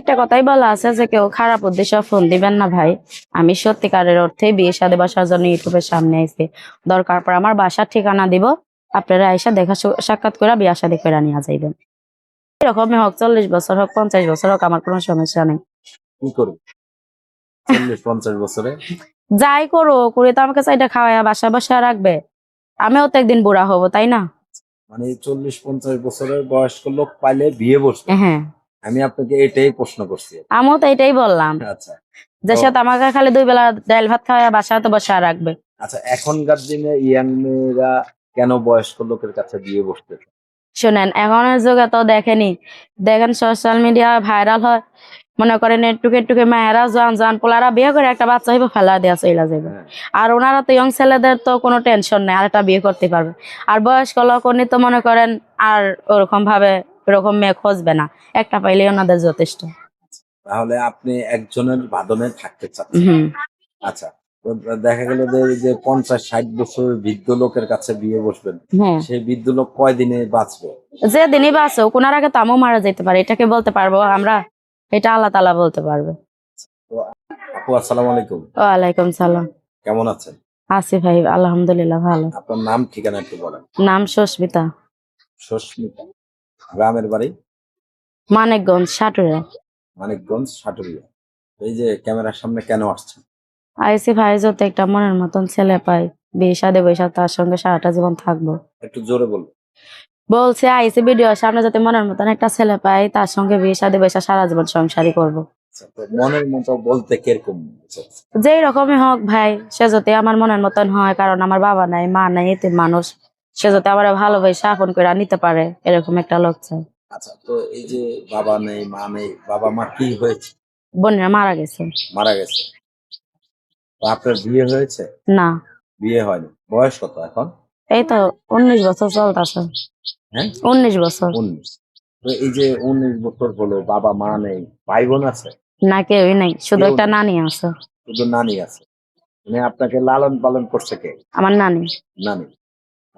একটা কথাই বলা আছে যে কেউ খারাপ উদ্দেশ্যে ফোন দিবেন না ভাই। আমি সত্যিকারের অর্থে বিয়ে শাদী বসার জন্য ইউটিউবের সামনে আইছি। দরকার পর আমার বাসার ঠিকানা দিব, আপনারা আইসা দেখা সাক্ষাৎ করে বিয়া শাদী করে নিয়ে যাইবেন। এরকমই হোক, 40 বছর হোক, 50 বছর হোক, আমার কোনো সমস্যা নেই। কি করবে 40-50 বছরে? যাই করো করে তো আমাকে চাইটা খাওয়াইয়া বাসায় বসে রাখবে। আমিও তো একদিন বুড়া হব, তাই না? মানে 40-50 বছরের বয়স্ক লোক পাইলে বিয়ে বসবে? হ্যাঁ, আমি আপনাকে এটাই প্রশ্ন করছি। আমিও তো এটাই বললাম, আচ্ছা যে তো সাথে আমাকে খালি 2 বেলা ডাল ভাত খাওয়াইয়া বাসায় তো বসে রাখবে। আচ্ছা, এখনকার দিনে ইয়াং মেয়েরা কেন বয়স্ক লোকের কাছে বিয়ে বসতেছে? শোনেন, এখনের যুগে তো দেখেন সোশ্যাল মিডিয়া ভাইরাল হয়, মনে করেন একটুকে একটুকে মায়েরা জোয়ান জোয়ান পোলারা বিয়ে করে একটা বাচ্চা হইবে ফেলা দেওয়া চলে যাবে। হ্যাঁ, আর ওনারা তো ইয়ং ছেলেদের তো কোনো টেনশন নেই, আর একটা বিয়ে করতে পারবে। আর বয়স্ক লোক উনি তো মনে করেন আর ওরকম ভাবে ওরকম মেয়ে খুঁজবে না, একটা পাইলে ওনাদের যথেষ্ট। তাহলে আপনি একজনের বাঁধনে থাকতে চাচ্ছেন। হুম। আচ্ছা, তো দেখা গেল যে এই যে 50-60 বছরের বৃদ্ধ লোকের কাছে বিয়ে বসবেন, হ্যাঁ, সেই বৃদ্ধ লোক কয়দিনে বাঁচবে? যে দিনই বাঁচো ওনার আগে তো আমিও মারা যেতে পারে, এটাকে বলতে পারবো আমরা? এটা আল্লাহ তাআলা বলতে পারবে। তো আপু, আসসালামু আলাইকুম। ওয়ালাইকুম সালাম। কেমন আছেন? আছি ভাই, আলহামদুলিল্লাহ ভালো। আপনার নাম ঠিকানা একটু বলেন। নাম সুস্মিতা। সুস্মিতা। গ্রামের বাড়ি? মানিকগঞ্জ, সাটুরিয়া। মানিকগঞ্জ, সাটুরিয়া। এই যে ক্যামেরার সামনে কেন আসছেন? আইসি ভাই, যত একটা মনের মতন ছেলে পাই, বিয়ে শাদী বৈশা তার সঙ্গে সারাটা জীবন থাকবো। একটু জোরে বলুন। বলছে আইসি ভিডিও সামনে যাতে মনের মতন একটা ছেলে পাই, তার সঙ্গে বিয়ে শাদী বৈশা সারা জীবন সংসারই করবো। আচ্ছা, তো মনের মতো বলতে কিরকম বুঝাচ্ছে? যেই রকমই হোক ভাই, সে যাতে আমার মনের মতন হয়, কারণ আমার বাবা নাই মা নাই, এতে মানুষ, সে যাতে আমার ভালোবাসা আপন করে নিতে পারে, এরকম একটা লোক চাই। আচ্ছা, তো এই যে বাবা নেই মা নেই, বাবা মা কি হয়েছে? বোনেরা মারা গেছে। মারা গেছে। তো আপনার বিয়ে হয়েছে? না। বিয়ে হয়নি। বয়স কত এখন? এই তো 19 বছর চলতেছে। হ্যাঁ, 19 বছর। 19। তো এই যে 19 বছর হলো, বাবা মা নেই, ভাই বোন আছে? না, কেউই নাই, শুধু কেউ একটা নেই, নানি আছে। শুধু নানি আছে। মানে আপনাকে লালন পালন করছে কে? আমার নানি। নানি।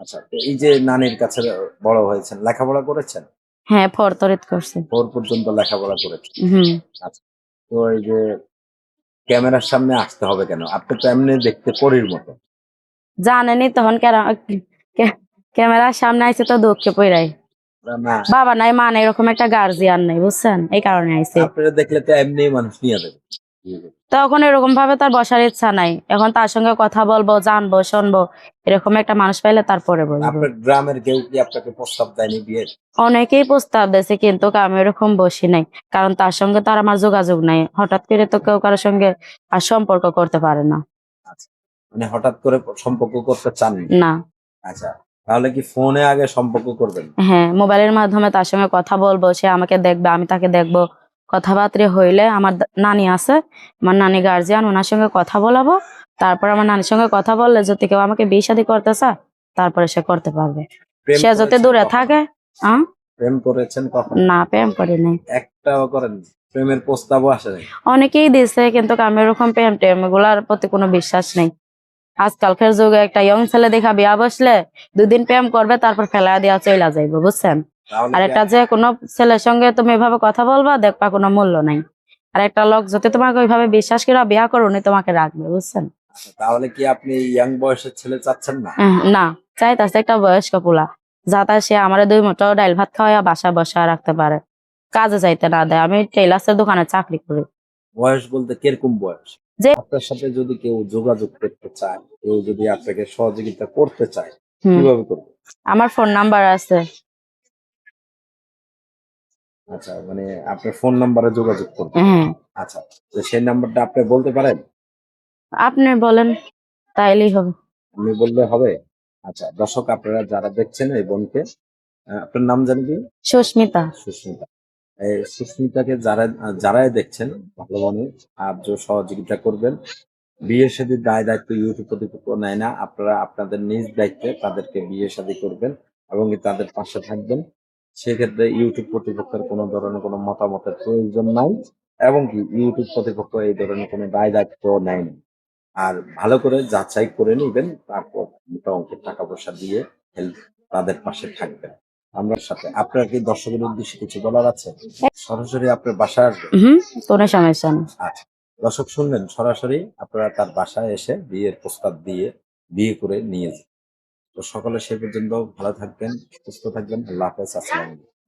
আচ্ছা, তো এই যে নানির কাছে বড় হয়েছেন, লেখাপড়া করেছেন? হ্যাঁ, ফরতরিত করছে। 4 পর্যন্ত লেখাপড়া করেছেন। হুম। আচ্ছা, তো এই যে ক্যামেরার সামনে আসতে হবে কেন? আপনি তো এমনি দেখতে পরীর মতো। জানেনি তখন ক্যামেরার সামনে আইছে তো দুঃখে পড়াই। না, বাবা নাই মা নাই, এরকম একটা গার্জিয়ান নাই, বুঝছেন, এই কারণে আইছে। আপনারা দেখলে তো এমনি মানুষ নিয়ে যাবে। তখন এরকম ভাবে তার বসার ইচ্ছা নাই, এখন তার সঙ্গে কথা বলবো, জানবো, শুনবো, এরকম একটা মানুষ পাইলে তারপরে বলবো। আপনার গ্রামের কেউ কি আপনাকে প্রস্তাব দেয়নি বিয়ের? অনেকেই প্রস্তাব দিয়েছে, কিন্তু আমি এরকম বসি নাই, কারণ তার সঙ্গে তার আমার যোগাযোগ নাই। হঠাৎ করে তো কেউ কারোর সঙ্গে আর সম্পর্ক করতে পারে না। আচ্ছা, মানে হঠাৎ করে সম্পর্ক করতে চাননি? না। আচ্ছা, তাহলে কি ফোনে আগে সম্পর্ক করবেন? হ্যাঁ, মোবাইলের মাধ্যমে তার সঙ্গে কথা বলবো, সে আমাকে দেখবে, আমি তাকে দেখবো। কথাবার্তা হইলে আমার নানি আছে, আমার নানি গার্জিয়ান, ওনার সঙ্গে কথা বলাবো। তারপর আমার নানির সঙ্গে কথা বললে যদি কেউ আমাকে বিয়ে শাদী করতে চায়, তারপরে সে করতে পারবে। প্রেম সে যদি করেছেন দূরে কখনো? থাকে। প্রেম করেছেন কখন? না, প্রেম করি নাই। একটাও করেন? প্রেমের প্রস্তাবও আসে নাই? অনেকেই দিছে, কিন্তু আমি এরকম প্রেম টেম এগুলার প্রতি কোনো বিশ্বাস নেই। আজকালকার যুগে একটা ইয়ং ছেলে দেখা বিয়া বসলে 2 দিন প্রেম করবে, তারপর ফেলা দিয়া চইলা যাইবো, বুঝছেন। তাহলে আর কি একটা যে কোনো ছেলের সঙ্গে তুমি এভাবে কথা বলবা, দেখবা কোনো মূল্য নাই। আর একটা লোক যদি তোমাকে ওইভাবে বিশ্বাস করে বিয়া করো, উনি তোমাকে রাখবে, বুঝছেন। আচ্ছা, তাহলে কি আপনি ইয়াং বয়সের ছেলে চাচ্ছেন না? না, চাইতাছে একটা বয়স্ক পোলা, যাতে সে আমার 2 মুঠো ডাইল ভাত খাওয়া বাসায় বসা রাখতে পারে, কাজে যাইতে না দেয়। আমি টেইলার্সের দোকানে চাকরি করি। বয়স বলতে কিরকম বয়স? যে আপনার সাথে যদি কেউ যোগাযোগ করতে চায়, কেউ যদি আপনাকে সহযোগিতা করতে চায়, হুম, কিভাবে করবে? আমার ফোন নাম্বার আছে। আচ্ছা, মানে আপনার ফোন নাম্বারে যোগাযোগ করবে? হ্যাঁ, আচ্ছা, তো সেই নাম্বারটা আপনি বলতে পারেন? আপনি বলেন, তাইলেই হবে। আমি বললে হবে? আচ্ছা, দর্শক আপনারা যারা দেখছেন এই বোনকে, আপনার নাম জানি কি? সুস্মিতা। সুস্মিতা। এই সুস্মিতাকে যারাই দেখছেন, ভালো মনে সাহায্য সহযোগিতা করবেন। বিয়ে শাদীর দায় দায়িত্ব ইউটিউব কর্তৃপক্ষ নেয় না। আপনারা আপনাদের নিজ দায়িত্বে তাদেরকে বিয়ে শাদী করবেন এবং কি তাদের পাশে থাকবেন। সেক্ষেত্রে ইউটিউব কর্তৃপক্ষের কোনো ধরনের কোনো মতামতের প্রয়োজন নাই এবং কি ইউটিউব কর্তৃপক্ষ এই ধরনের কোনো দায় দায়িত্ব নেয় না। আর ভালো করে যাচাই করে নিবেন, তারপর মোটা অঙ্কের টাকা পয়সা দিয়ে হেল্প তাদের পাশে থাকবেন। আমরা সাথে আপনার কি দর্শকের উদ্দেশ্যে কিছু বলার আছে? সরাসরি আপনার বাসায় আসবে? কোনো সমস্যা নেই। আচ্ছা, দর্শক শুনলেন, সরাসরি আপনারা তার বাসায় এসে বিয়ের প্রস্তাব দিয়ে বিয়ে করে নিয়ে যান। তো সকলে সে পর্যন্ত ভালো থাকবেন, সুস্থ থাকবেন। আল্লাহ হাফেজ। আসসালামু আলাইকুম।